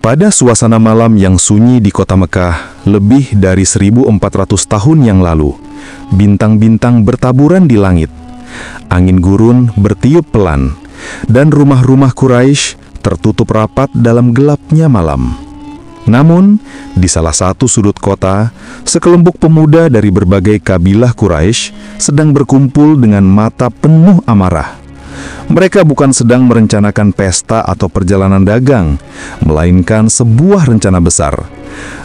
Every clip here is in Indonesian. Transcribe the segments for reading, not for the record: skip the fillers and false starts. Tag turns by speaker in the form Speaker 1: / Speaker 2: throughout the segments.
Speaker 1: Pada suasana malam yang sunyi di kota Mekah, lebih dari 1400 tahun yang lalu, bintang-bintang bertaburan di langit. Angin gurun bertiup pelan, dan rumah-rumah Quraisy tertutup rapat dalam gelapnya malam. Namun, di salah satu sudut kota, sekelompok pemuda dari berbagai kabilah Quraisy sedang berkumpul dengan mata penuh amarah. Mereka bukan sedang merencanakan pesta atau perjalanan dagang, melainkan sebuah rencana besar.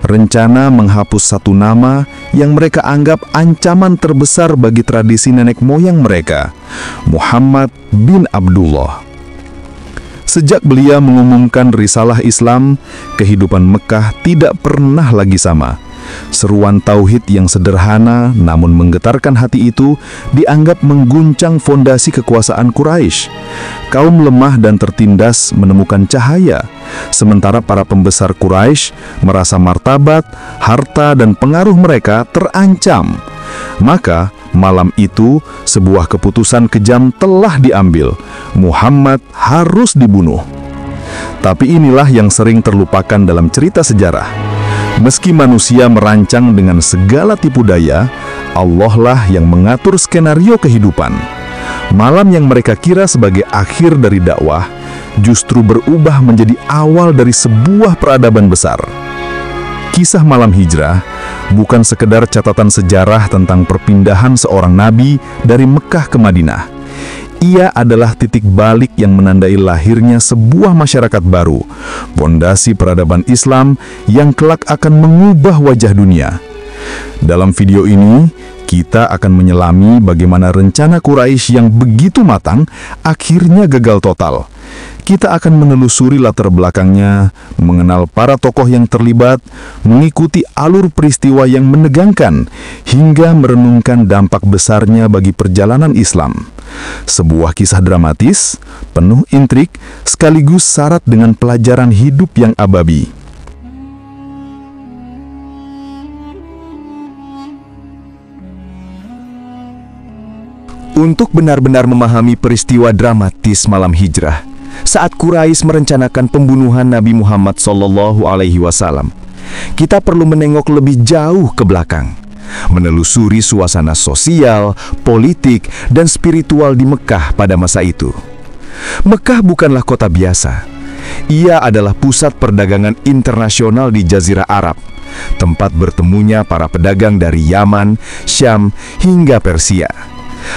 Speaker 1: Rencana menghapus satu nama yang mereka anggap ancaman terbesar bagi tradisi nenek moyang mereka, Muhammad bin Abdullah. Sejak beliau mengumumkan risalah Islam, kehidupan Mekah tidak pernah lagi sama. Seruan tauhid yang sederhana namun menggetarkan hati itu dianggap mengguncang fondasi kekuasaan Quraisy. Kaum lemah dan tertindas menemukan cahaya, sementara para pembesar Quraisy merasa martabat, harta dan pengaruh mereka terancam. Maka malam itu sebuah keputusan kejam telah diambil. Muhammad harus dibunuh. Tapi inilah yang sering terlupakan dalam cerita sejarah. Meski manusia merancang dengan segala tipu daya, Allah lah yang mengatur skenario kehidupan. Malam yang mereka kira sebagai akhir dari dakwah, justru berubah menjadi awal dari sebuah peradaban besar. Kisah malam hijrah bukan sekedar catatan sejarah tentang perpindahan seorang nabi dari Mekah ke Madinah. Ia adalah titik balik yang menandai lahirnya sebuah masyarakat baru, fondasi peradaban Islam yang kelak akan mengubah wajah dunia. Dalam video ini, kita akan menyelami bagaimana rencana Quraisy yang begitu matang akhirnya gagal total. Kita akan menelusuri latar belakangnya, mengenal para tokoh yang terlibat, mengikuti alur peristiwa yang menegangkan, hingga merenungkan dampak besarnya bagi perjalanan Islam. Sebuah kisah dramatis, penuh intrik, sekaligus syarat dengan pelajaran hidup yang abadi.
Speaker 2: Untuk benar-benar memahami peristiwa dramatis malam hijrah, saat Quraisy merencanakan pembunuhan Nabi Muhammad SAW, kita perlu menengok lebih jauh ke belakang, menelusuri suasana sosial, politik, dan spiritual di Mekah pada masa itu. Mekah bukanlah kota biasa. Ia adalah pusat perdagangan internasional di Jazirah Arab, tempat bertemunya para pedagang dari Yaman, Syam, hingga Persia.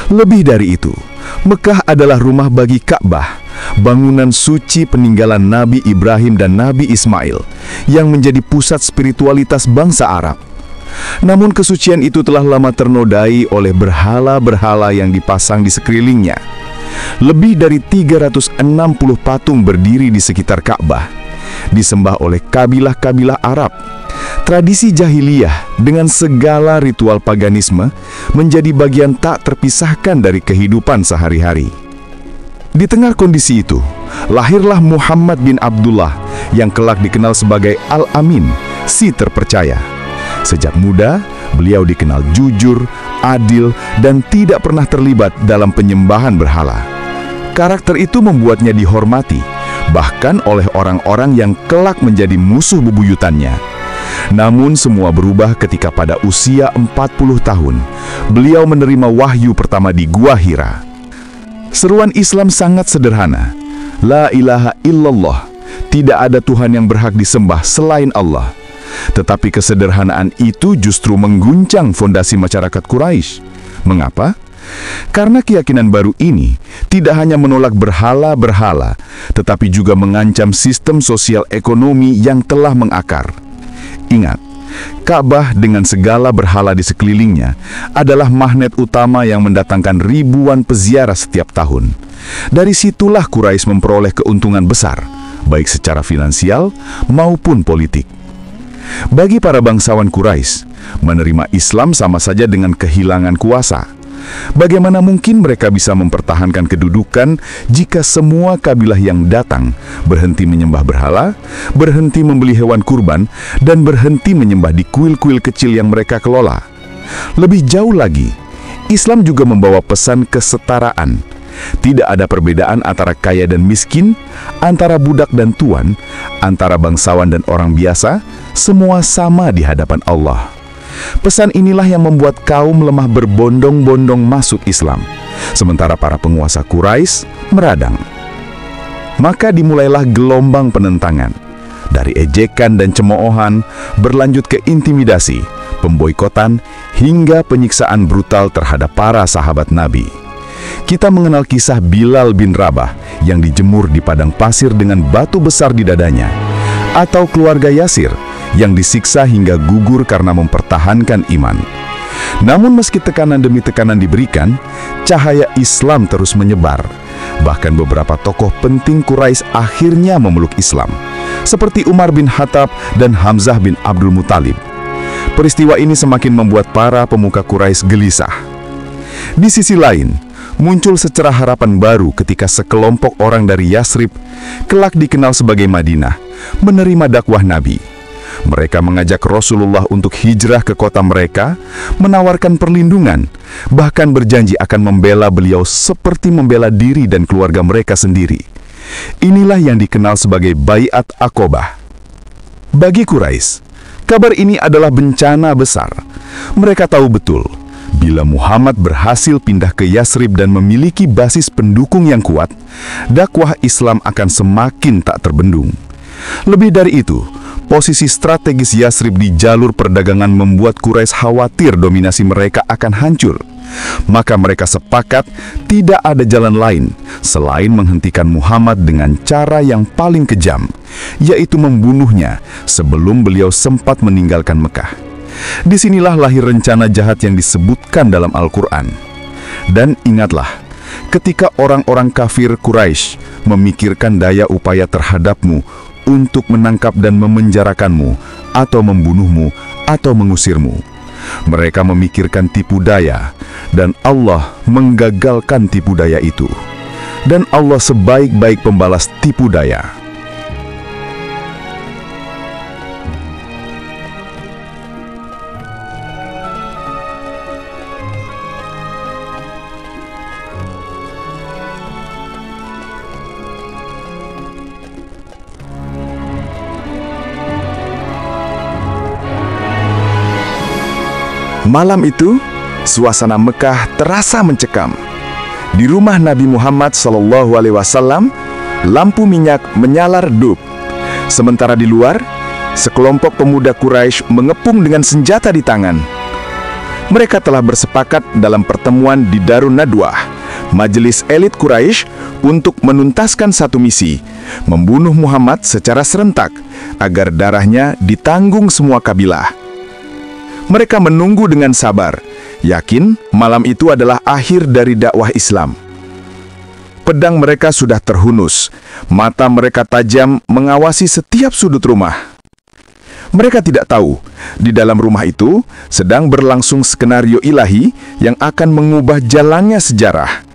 Speaker 2: Lebih dari itu, Mekah adalah rumah bagi Ka'bah, bangunan suci peninggalan Nabi Ibrahim dan Nabi Ismail, yang menjadi pusat spiritualitas bangsa Arab. Namun kesucian itu telah lama ternodai oleh berhala-berhala yang dipasang di sekelilingnya. Lebih dari 360 patung berdiri di sekitar Ka'bah, disembah oleh kabilah-kabilah Arab. Tradisi jahiliyah dengan segala ritual paganisme menjadi bagian tak terpisahkan dari kehidupan sehari-hari. Di tengah kondisi itu, lahirlah Muhammad bin Abdullah yang kelak dikenal sebagai Al-Amin, si terpercaya. Sejak muda, beliau dikenal jujur, adil, dan tidak pernah terlibat dalam penyembahan berhala. Karakter itu membuatnya dihormati, bahkan oleh orang-orang yang kelak menjadi musuh bebuyutannya. Namun semua berubah ketika pada usia 40 tahun, beliau menerima wahyu pertama di Gua Hira. Seruan Islam sangat sederhana. La ilaha illallah, tidak ada Tuhan yang berhak disembah selain Allah. Tetapi kesederhanaan itu justru mengguncang fondasi masyarakat Quraisy. Mengapa? Karena keyakinan baru ini tidak hanya menolak berhala-berhala, tetapi juga mengancam sistem sosial ekonomi yang telah mengakar. Ingat, Ka'bah dengan segala berhala di sekelilingnya adalah magnet utama yang mendatangkan ribuan peziarah setiap tahun. Dari situlah Quraisy memperoleh keuntungan besar, baik secara finansial maupun politik. Bagi para bangsawan Quraisy, menerima Islam sama saja dengan kehilangan kuasa. Bagaimana mungkin mereka bisa mempertahankan kedudukan jika semua kabilah yang datang berhenti menyembah berhala, berhenti membeli hewan kurban, dan berhenti menyembah di kuil-kuil kecil yang mereka kelola? Lebih jauh lagi, Islam juga membawa pesan kesetaraan.
Speaker 1: Tidak ada perbedaan antara kaya dan miskin, antara budak dan tuan, antara bangsawan dan orang biasa, semua sama di hadapan Allah. Pesan inilah yang membuat kaum lemah berbondong-bondong masuk Islam, sementara para penguasa Quraisy meradang. Maka dimulailah gelombang penentangan. Dari ejekan dan cemoohan, berlanjut ke intimidasi, pemboikotan, hingga penyiksaan brutal terhadap para sahabat Nabi. Kita mengenal kisah Bilal bin Rabah yang dijemur di padang pasir dengan batu besar di dadanya, atau keluarga Yasir yang disiksa hingga gugur karena mempertahankan iman. Namun meski tekanan demi tekanan diberikan, cahaya Islam terus menyebar. Bahkan beberapa tokoh penting Quraisy akhirnya memeluk Islam, seperti Umar bin Khattab dan Hamzah bin Abdul Muthalib. Peristiwa ini semakin membuat para pemuka Quraisy gelisah. Di sisi lain, muncul secerah harapan baru ketika sekelompok orang dari Yasrib, kelak dikenal sebagai Madinah, menerima dakwah Nabi. Mereka mengajak Rasulullah untuk hijrah ke kota mereka, menawarkan perlindungan, bahkan berjanji akan membela beliau seperti membela diri dan keluarga mereka sendiri. Inilah yang dikenal sebagai Baiat Aqobah. Bagi Quraisy, kabar ini adalah bencana besar. Mereka tahu betul, bila Muhammad berhasil pindah ke Yasrib dan memiliki basis pendukung yang kuat, dakwah Islam akan semakin tak terbendung. Lebih dari itu, posisi strategis Yasrib di jalur perdagangan membuat Quraisy khawatir dominasi mereka akan hancur. Maka mereka sepakat tidak ada jalan lain selain menghentikan Muhammad dengan cara yang paling kejam, yaitu membunuhnya sebelum beliau sempat meninggalkan Mekah. Disinilah lahir rencana jahat yang disebutkan dalam Al-Quran. Dan ingatlah, ketika orang-orang kafir Quraisy memikirkan daya upaya terhadapmu untuk menangkap dan memenjarakanmu, atau membunuhmu, atau mengusirmu. Mereka memikirkan tipu daya, dan Allah menggagalkan tipu daya itu. Dan Allah sebaik-baik pembalas tipu daya. Malam itu, suasana Mekah terasa mencekam. Di rumah Nabi Muhammad SAW, lampu minyak menyala redup. Sementara di luar, sekelompok pemuda Quraisy mengepung dengan senjata di tangan. Mereka telah bersepakat dalam pertemuan di Darun Nadwah, majelis elit Quraisy, untuk menuntaskan satu misi, membunuh Muhammad secara serentak, agar darahnya ditanggung semua kabilah. Mereka menunggu dengan sabar, yakin malam itu adalah akhir dari dakwah Islam. Pedang mereka sudah terhunus, mata mereka tajam mengawasi setiap sudut rumah. Mereka tidak tahu, di dalam rumah itu sedang berlangsung skenario ilahi yang akan mengubah jalannya sejarah.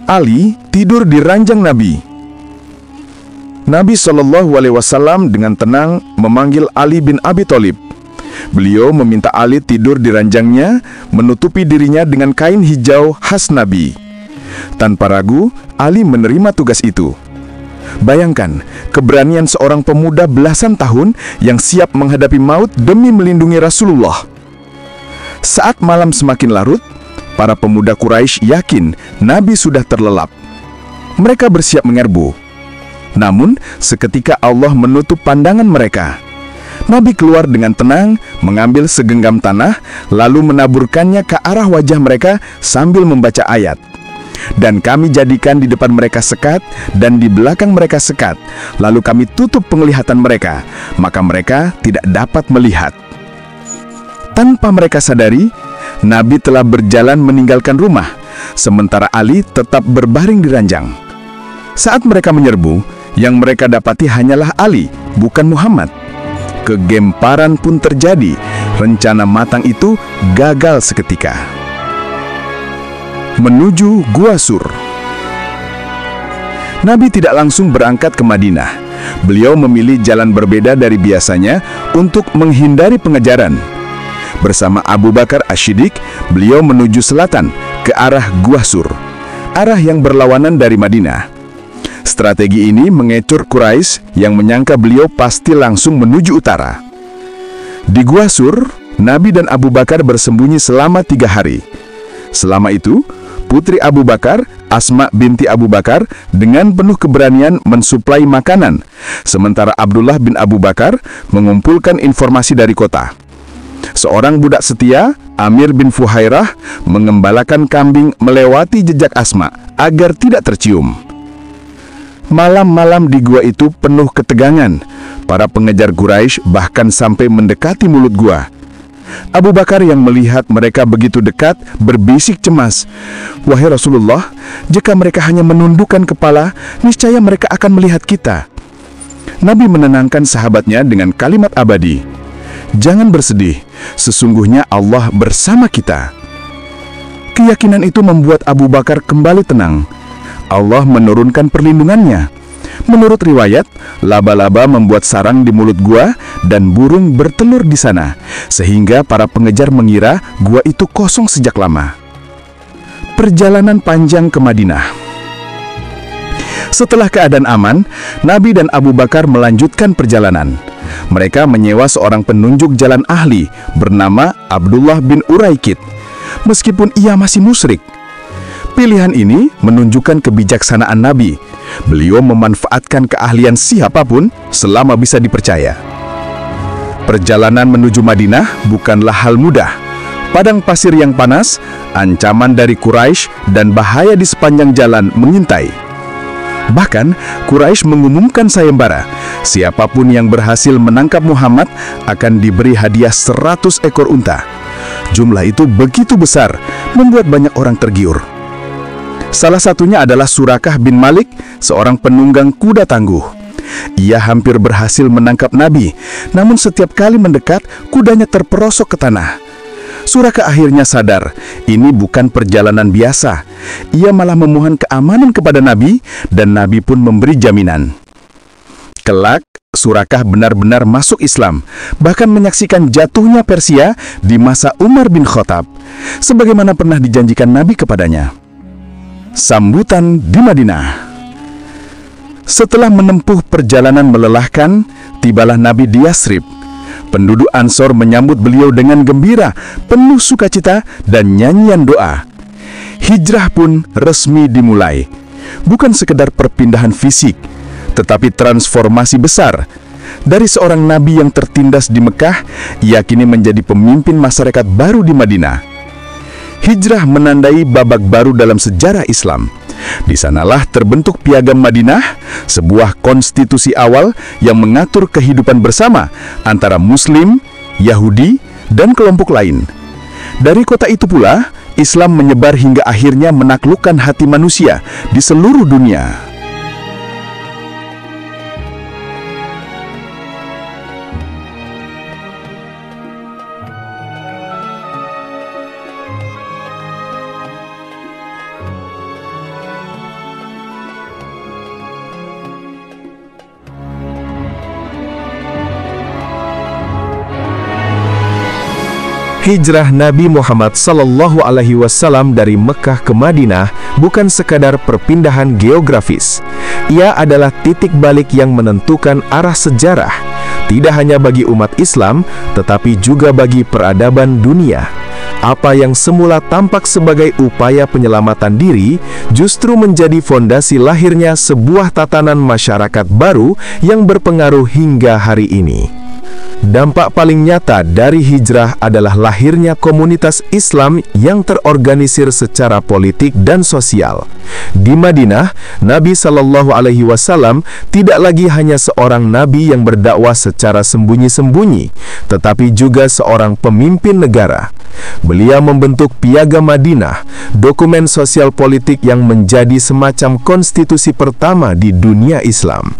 Speaker 1: Ali tidur di ranjang Nabi. Nabi SAW dengan tenang memanggil Ali bin Abi Thalib. Beliau meminta Ali tidur di ranjangnya, menutupi dirinya dengan kain hijau khas Nabi. Tanpa ragu, Ali menerima tugas itu. Bayangkan, keberanian seorang pemuda belasan tahun yang siap menghadapi maut demi melindungi Rasulullah. Saat malam semakin larut, para pemuda Quraisy yakin Nabi sudah terlelap. Mereka bersiap menyerbu. Namun, seketika Allah menutup pandangan mereka. Nabi keluar dengan tenang, mengambil segenggam tanah, lalu menaburkannya ke arah wajah mereka sambil membaca ayat. Dan kami jadikan di depan mereka sekat, dan di belakang mereka sekat. Lalu kami tutup penglihatan mereka, maka mereka tidak dapat melihat. Tanpa mereka sadari, Nabi telah berjalan meninggalkan rumah, sementara Ali tetap berbaring di ranjang. Saat mereka menyerbu, yang mereka dapati hanyalah Ali, bukan Muhammad. Kegemparan pun terjadi. Rencana matang itu gagal seketika. Menuju Gua Sur. Nabi tidak langsung berangkat ke Madinah. Beliau memilih jalan berbeda dari biasanya untuk menghindari pengejaran. Bersama Abu Bakar As-Siddiq, beliau menuju selatan ke arah Gua Sur.
Speaker 2: arah yang berlawanan dari Madinah. Strategi ini mengecoh Quraisy yang menyangka beliau pasti langsung menuju utara. Di Gua Sur, Nabi dan Abu Bakar bersembunyi selama 3 hari. Selama itu, putri Abu Bakar, Asma binti Abu Bakar, dengan penuh keberanian mensuplai makanan, sementara Abdullah bin Abu Bakar mengumpulkan informasi dari kota. Seorang budak setia, Amir bin Fuhairah, mengembalakan kambing melewati jejak Asma agar tidak tercium. Malam-malam di gua itu penuh ketegangan. Para pengejar Quraisy bahkan sampai mendekati mulut gua. Abu Bakar yang melihat mereka begitu dekat berbisik cemas, "Wahai Rasulullah, jika mereka hanya menundukkan kepala, niscaya mereka akan melihat kita." Nabi menenangkan sahabatnya dengan kalimat abadi, "Jangan bersedih, sesungguhnya Allah bersama kita." Keyakinan itu membuat Abu Bakar kembali tenang. Allah menurunkan perlindungannya. Menurut riwayat, laba-laba membuat sarang di mulut gua dan burung bertelur di sana, sehingga para pengejar mengira gua itu kosong sejak lama. Perjalanan panjang ke Madinah. Setelah keadaan aman, Nabi dan Abu Bakar melanjutkan perjalanan. Mereka menyewa seorang penunjuk jalan ahli bernama Abdullah bin Uraikid, meskipun ia masih musyrik. Pilihan ini menunjukkan kebijaksanaan Nabi. Beliau memanfaatkan keahlian siapapun selama bisa dipercaya. Perjalanan menuju Madinah bukanlah hal mudah. Padang pasir yang panas, ancaman dari Quraisy, dan bahaya di sepanjang jalan mengintai. Bahkan, Quraisy mengumumkan sayembara. Siapapun yang berhasil menangkap Muhammad akan diberi hadiah 100 ekor unta. Jumlah itu begitu besar, membuat banyak orang tergiur. Salah satunya adalah Surakah bin Malik, seorang penunggang kuda tangguh. Ia hampir berhasil menangkap Nabi, namun setiap kali mendekat, kudanya terperosok ke tanah. Surakah akhirnya sadar, ini bukan perjalanan biasa. Ia malah memohon keamanan kepada Nabi, dan Nabi pun memberi jaminan. Kelak, Surakah benar-benar masuk Islam, bahkan menyaksikan jatuhnya Persia di masa Umar bin Khattab, sebagaimana pernah dijanjikan Nabi kepadanya. Sambutan di Madinah. Setelah menempuh perjalanan melelahkan, tibalah Nabi di Yasrib. Penduduk Ansor menyambut beliau dengan gembira, penuh sukacita dan nyanyian doa. Hijrah pun resmi dimulai. Bukan sekedar perpindahan fisik, tetapi transformasi besar. Dari seorang nabi yang tertindas di Mekah, ia kini menjadi pemimpin masyarakat baru di Madinah. Hijrah menandai babak baru dalam sejarah Islam. Di sanalah terbentuk Piagam Madinah, sebuah konstitusi awal yang mengatur kehidupan bersama antara Muslim, Yahudi, dan kelompok lain. Dari kota itu pula, Islam menyebar hingga akhirnya menaklukkan hati manusia di seluruh dunia. Hijrah Nabi Muhammad SAW dari Mekah ke Madinah bukan sekadar perpindahan geografis. Ia adalah titik balik yang menentukan arah sejarah, tidak hanya bagi umat Islam, tetapi juga bagi peradaban dunia. Apa yang semula tampak sebagai upaya penyelamatan diri, justru menjadi fondasi lahirnya sebuah tatanan masyarakat baru yang berpengaruh hingga hari ini. Dampak paling nyata dari hijrah adalah lahirnya komunitas Islam yang terorganisir secara politik dan sosial. Di Madinah, Nabi SAW tidak lagi hanya seorang nabi yang berdakwah secara sembunyi-sembunyi, tetapi juga seorang pemimpin negara. Beliau membentuk Piagam Madinah, dokumen sosial politik yang menjadi semacam konstitusi pertama di dunia Islam.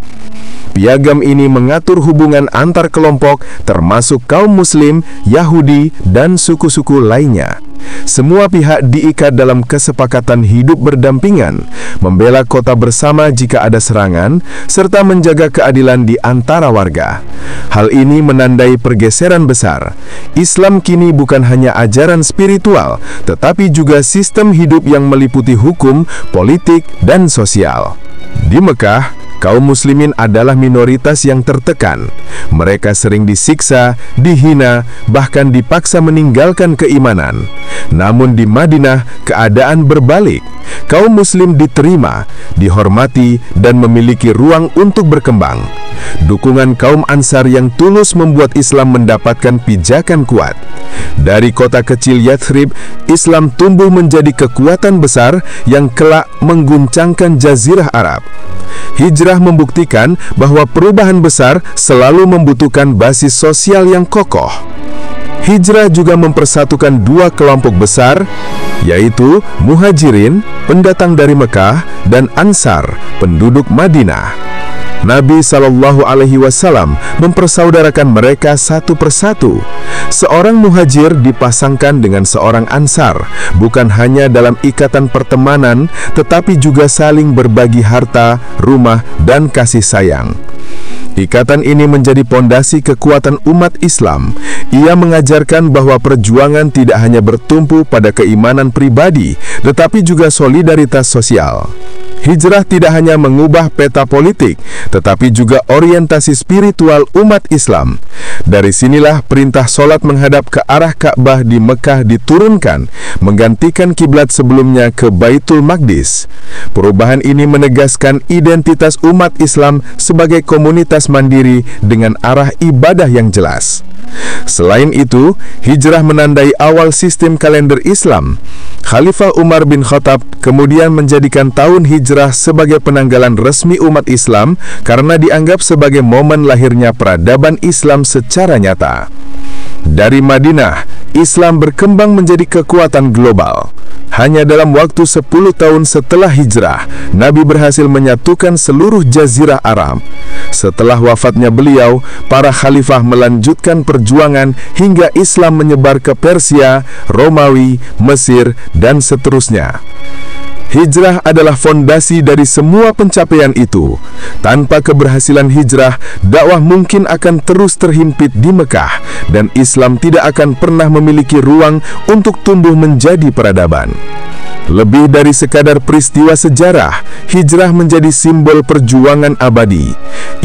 Speaker 2: Piagam ini mengatur hubungan antar kelompok, termasuk kaum Muslim, Yahudi, dan suku-suku lainnya. Semua pihak diikat dalam kesepakatan hidup berdampingan, membela kota bersama jika ada serangan, serta menjaga keadilan di antara warga.
Speaker 1: Hal ini menandai pergeseran besar. Islam kini bukan hanya ajaran spiritual, tetapi juga sistem hidup yang meliputi hukum, politik, dan sosial. Di Mekah, kaum muslimin adalah minoritas yang tertekan. Mereka sering disiksa, dihina, bahkan dipaksa meninggalkan keimanan. Namun di Madinah, keadaan berbalik. Kaum muslim diterima, dihormati, dan memiliki ruang untuk berkembang. Dukungan kaum Ansar yang tulus membuat Islam mendapatkan pijakan kuat. Dari kota kecil Yathrib, Islam tumbuh menjadi kekuatan besar yang kelak mengguncangkan Jazirah Arab. Hijrah membuktikan bahwa perubahan besar selalu membutuhkan basis sosial yang kokoh. Hijrah juga mempersatukan dua kelompok besar, yaitu Muhajirin, pendatang dari Mekah, dan Ansar, penduduk Madinah. Nabi SAW mempersaudarakan mereka satu persatu. Seorang muhajir dipasangkan dengan seorang ansar, bukan hanya dalam ikatan pertemanan, tetapi juga saling berbagi harta, rumah, dan kasih sayang. Ikatan ini menjadi pondasi kekuatan umat Islam. Ia mengajarkan bahwa perjuangan tidak hanya bertumpu pada keimanan pribadi, tetapi juga solidaritas sosial. Hijrah tidak hanya mengubah peta politik, tetapi juga orientasi spiritual umat Islam. Dari sinilah perintah sholat menghadap ke arah Ka'bah di Mekah diturunkan, menggantikan kiblat sebelumnya ke Baitul Maqdis. Perubahan ini menegaskan identitas umat Islam sebagai komunitas mandiri dengan arah ibadah yang jelas. Selain itu, hijrah menandai awal sistem kalender Islam. Khalifah Umar bin Khattab kemudian menjadikan tahun hijrah sebagai penanggalan resmi umat Islam karena dianggap sebagai momen lahirnya peradaban Islam secara nyata. Dari Madinah, Islam berkembang menjadi kekuatan global. Hanya dalam waktu 10 tahun setelah hijrah, Nabi berhasil menyatukan seluruh Jazirah Arab. Setelah wafatnya beliau, para khalifah melanjutkan perjuangan hingga Islam menyebar ke Persia, Romawi, Mesir, dan seterusnya. Hijrah adalah fondasi dari semua pencapaian itu. Tanpa keberhasilan hijrah, dakwah mungkin akan terus terhimpit di Mekah, dan Islam tidak akan pernah memiliki ruang untuk tumbuh menjadi peradaban. Lebih dari sekadar peristiwa sejarah, hijrah menjadi simbol perjuangan abadi.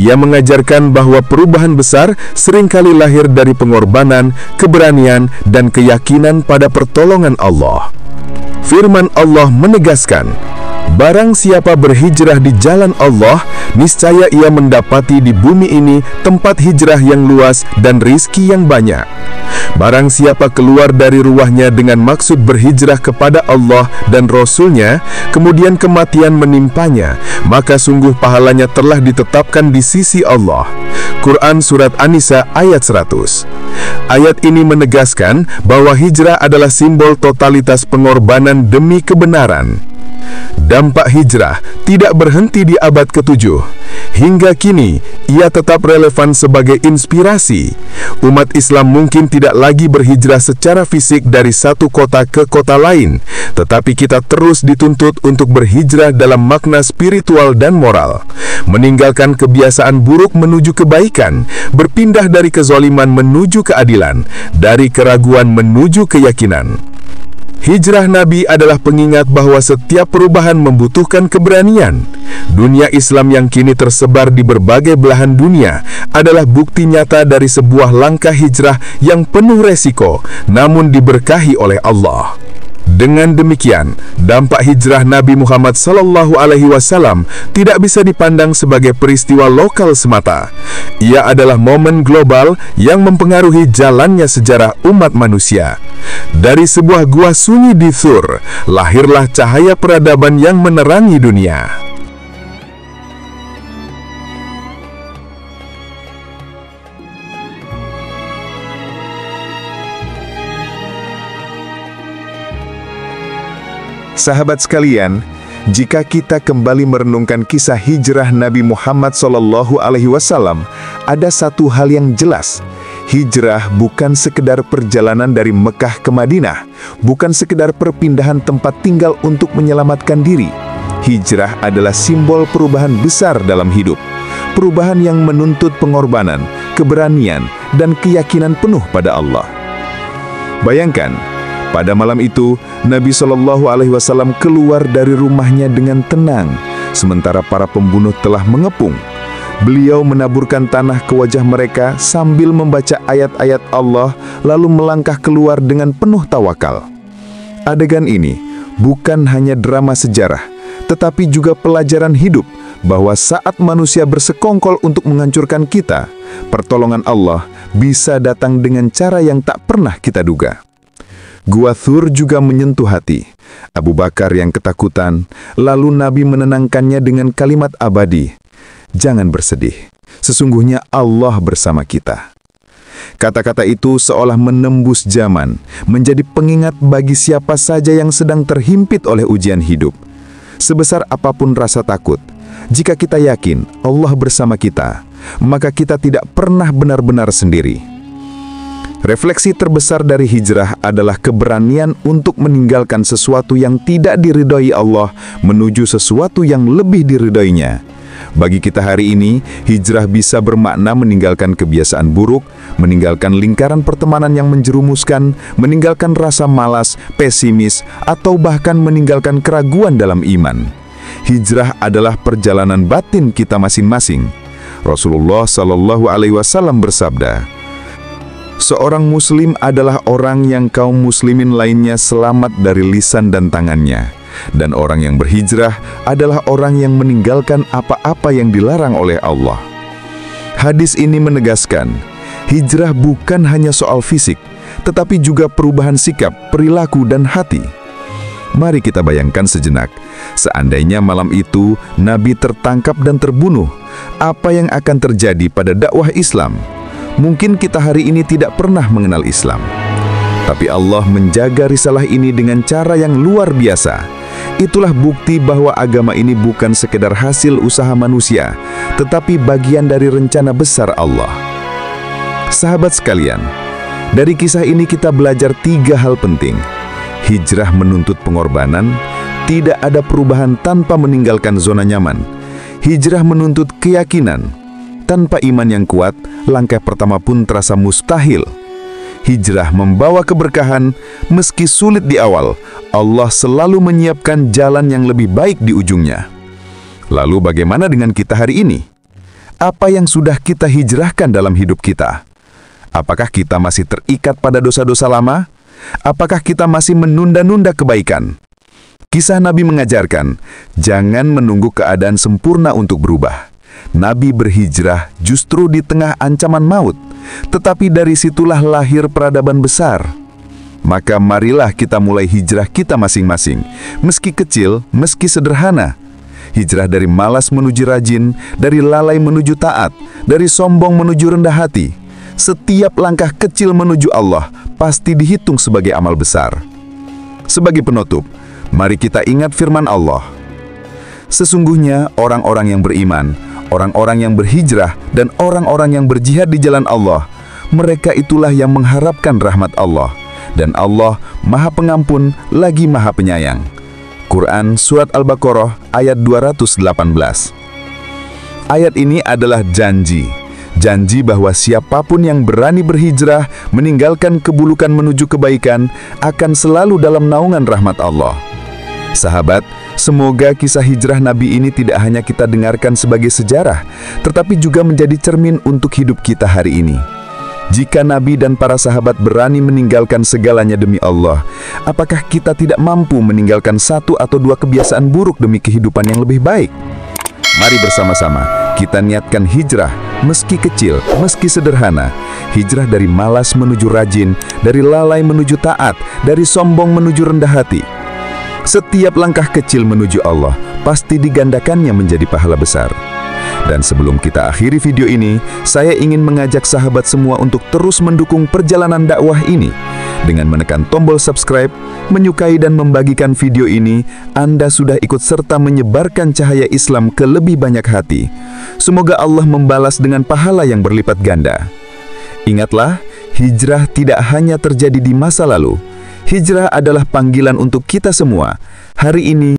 Speaker 1: Ia mengajarkan bahwa perubahan besar seringkali lahir dari pengorbanan, keberanian, dan keyakinan pada pertolongan Allah. Firman Allah menegaskan, barang siapa berhijrah di jalan Allah, niscaya ia mendapati di bumi ini tempat hijrah yang luas dan rizki yang banyak. Barang siapa keluar dari rumahnya dengan maksud berhijrah kepada Allah dan Rasul-Nya, kemudian kematian menimpanya, maka sungguh pahalanya telah ditetapkan di sisi Allah. Quran Surat An-Nisa ayat 100. Ayat ini menegaskan bahwa hijrah adalah simbol totalitas pengorbanan demi kebenaran. Dampak hijrah tidak berhenti di abad ke-7. Hingga kini, ia tetap relevan sebagai inspirasi. Umat Islam mungkin tidak lagi berhijrah secara fisik dari satu kota ke kota lain, tetapi kita terus dituntut untuk berhijrah dalam makna spiritual dan moral. Meninggalkan kebiasaan buruk menuju kebaikan, berpindah dari kezaliman menuju keadilan, dari keraguan menuju keyakinan. Hijrah Nabi adalah pengingat bahwa setiap perubahan membutuhkan keberanian. Dunia Islam yang kini tersebar di berbagai belahan dunia adalah bukti nyata dari sebuah langkah hijrah yang penuh resiko, namun diberkahi oleh Allah. Dengan demikian, dampak hijrah Nabi Muhammad SAW tidak bisa dipandang sebagai peristiwa lokal semata. Ia adalah momen global yang mempengaruhi jalannya sejarah umat manusia. Dari sebuah gua sunyi di Thur, lahirlah cahaya peradaban yang menerangi dunia.
Speaker 2: Sahabat sekalian, jika kita kembali merenungkan kisah hijrah Nabi Muhammad SAW, ada satu hal yang jelas. Hijrah bukan sekedar perjalanan dari Mekah ke Madinah, bukan sekedar perpindahan tempat tinggal untuk menyelamatkan diri. Hijrah adalah simbol perubahan besar dalam hidup. Perubahan yang menuntut pengorbanan,
Speaker 1: keberanian, dan keyakinan penuh pada Allah. Bayangkan, pada malam itu Nabi Shallallahu Alaihi Wasallam keluar dari rumahnya dengan tenang, sementara para pembunuh telah mengepung. Beliau menaburkan tanah ke wajah mereka sambil membaca ayat-ayat Allah, lalu melangkah keluar dengan penuh tawakal. Adegan ini bukan hanya drama sejarah, tetapi juga pelajaran hidup bahwa saat manusia bersekongkol untuk menghancurkan kita, pertolongan Allah bisa datang dengan cara yang tak pernah kita duga. Gua Thur juga menyentuh hati Abu Bakar yang ketakutan, lalu Nabi menenangkannya dengan kalimat abadi, "Jangan bersedih, sesungguhnya Allah bersama kita." Kata-kata itu seolah menembus zaman, menjadi pengingat bagi siapa saja yang sedang terhimpit oleh ujian hidup. Sebesar apapun rasa takut, jika kita yakin Allah bersama kita, maka kita tidak pernah benar-benar sendiri. Refleksi terbesar dari hijrah adalah keberanian untuk meninggalkan sesuatu yang tidak diridhoi Allah menuju sesuatu yang lebih diridhoinya. Bagi kita hari ini, hijrah bisa bermakna meninggalkan kebiasaan buruk, meninggalkan lingkaran pertemanan yang menjerumuskan, meninggalkan rasa malas, pesimis, atau bahkan meninggalkan keraguan dalam iman. Hijrah adalah perjalanan batin kita masing-masing. Rasulullah Shallallahu Alaihi Wasallam bersabda, "Seorang muslim adalah orang yang kaum muslimin lainnya selamat dari lisan dan tangannya. Dan orang yang berhijrah adalah orang yang meninggalkan apa-apa yang dilarang oleh Allah." Hadis ini menegaskan, hijrah bukan hanya soal fisik, tetapi juga perubahan sikap, perilaku, dan hati. Mari kita bayangkan sejenak, seandainya malam itu Nabi tertangkap dan terbunuh, apa yang akan terjadi pada dakwah Islam? Mungkin kita hari ini tidak pernah mengenal Islam. Tapi Allah menjaga risalah ini dengan cara yang luar biasa. Itulah bukti bahwa agama ini bukan sekedar hasil usaha manusia, tetapi bagian dari rencana besar Allah. Sahabat sekalian, dari kisah ini kita belajar 3 hal penting. Hijrah menuntut pengorbanan, tidak ada perubahan tanpa meninggalkan zona nyaman. Hijrah menuntut keyakinan, tanpa iman yang kuat, langkah pertama pun terasa mustahil. Hijrah membawa keberkahan, meski sulit di awal, Allah selalu menyiapkan jalan yang lebih baik di ujungnya. Lalu bagaimana dengan kita hari ini? Apa yang sudah kita hijrahkan dalam hidup kita? Apakah kita masih terikat pada dosa-dosa lama? Apakah kita masih menunda-nunda kebaikan? Kisah Nabi mengajarkan, jangan menunggu keadaan sempurna untuk berubah. Nabi berhijrah justru di tengah ancaman maut, tetapi dari situlah lahir peradaban besar. Maka marilah kita mulai hijrah kita masing-masing, meski kecil, meski sederhana. Hijrah dari malas menuju rajin, dari lalai menuju taat, dari sombong menuju rendah hati. Setiap langkah kecil menuju Allah pasti dihitung sebagai amal besar. Sebagai penutup, mari kita ingat firman Allah. Sesungguhnya orang-orang yang beriman, orang-orang yang berhijrah, dan orang-orang yang berjihad di jalan Allah, mereka itulah yang mengharapkan rahmat Allah. Dan Allah Maha Pengampun lagi Maha Penyayang. Quran Surat Al-Baqarah ayat 218. Ayat ini adalah janji. Janji bahwa siapapun yang berani berhijrah, meninggalkan keburukan menuju kebaikan, akan selalu dalam naungan rahmat Allah. Sahabat, semoga kisah hijrah Nabi ini tidak hanya kita dengarkan sebagai sejarah, tetapi juga menjadi cermin untuk hidup kita hari ini. Jika Nabi dan para sahabat berani meninggalkan segalanya demi Allah, apakah kita tidak mampu meninggalkan 1 atau 2 kebiasaan buruk demi kehidupan yang lebih baik? Mari bersama-sama kita niatkan hijrah, meski kecil, meski sederhana. Hijrah dari malas menuju rajin, dari lalai menuju taat, dari sombong menuju rendah hati. Setiap langkah kecil menuju Allah pasti digandakannya menjadi pahala besar. Dan sebelum kita akhiri video ini, saya ingin mengajak sahabat semua untuk terus mendukung perjalanan dakwah ini. Dengan menekan tombol subscribe, menyukai dan membagikan video ini, Anda sudah ikut serta menyebarkan cahaya Islam ke lebih banyak hati. Semoga Allah membalas dengan pahala yang berlipat ganda. Ingatlah, hijrah tidak hanya terjadi di masa lalu. Hijrah adalah panggilan untuk kita semua. Hari ini,